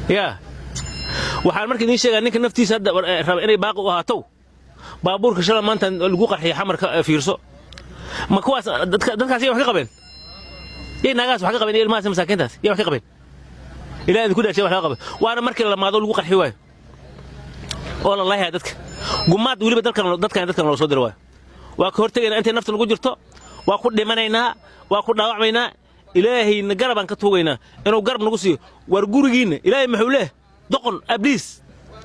يا waxaan markii idin sheegay ninka naftiisa hadda raba inay baaqo u ahaato baabuurka shalay maanta lagu qarxiyay xamarka fiirso ma kuwaas dadkaas wax ka qabeen naagaas wax ka qabeen ilmahaas masaakiintaas wax ka qabeen ilaa idinku dhaashay wax ka qabeen waana markii la maado lagu qarxiyo waay oo la lahayd dadka gumaad waliba dadkan loo soo diray waay waa ka hortagayna inta nafta lagu jirto waa ku dhimanaynaa waa ku dhaawacmaynaa ilaahayna garabaan ka tuugaynaa inuu garab nagu siiyo war gurigiina ilaahay maxuu leeyahay doqon abliis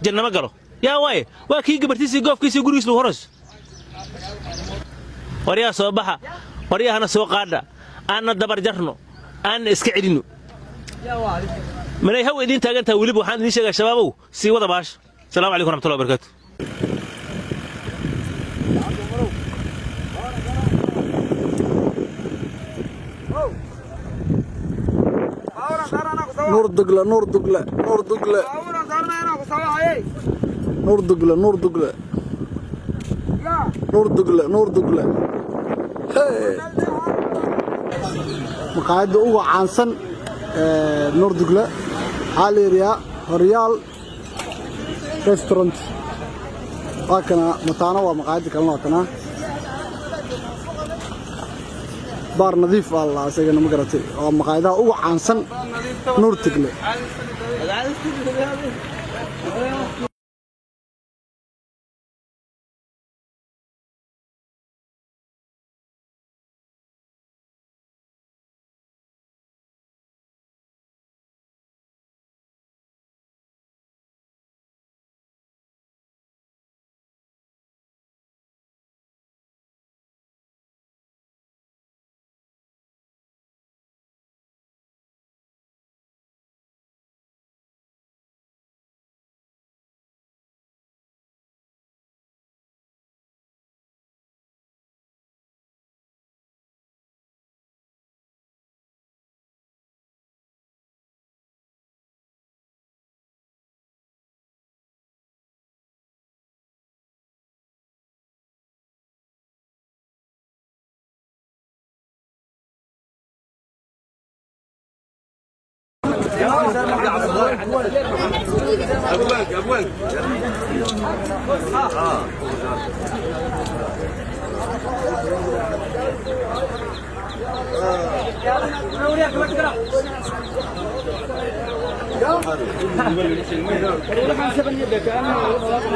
jannama galo yaa waaye waa kii gabartiisii goofkiisii gurigiisa lagu horeys waryaa soo baxa waryahana soo qaadha aanna dabar jarno aanna iska celino manay haw idin taagantaa weliba waxaan idin sheegaa shabaabow sii wada baash asalaamu calaykum waraxmatullahi wabarakaatu نور دقلة نور دقلة نور دقلة نور دقلة نور دقلة نور دقلة نور دقلة مقاعد هو عنصن نور دقلة علي ريال ريستورانت هكذا متانا ومقاعد كلنا تنا بار نظيف والله سيجنا مقرتي ومقاعدها هو عنصن نور دقلة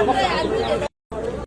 أبوك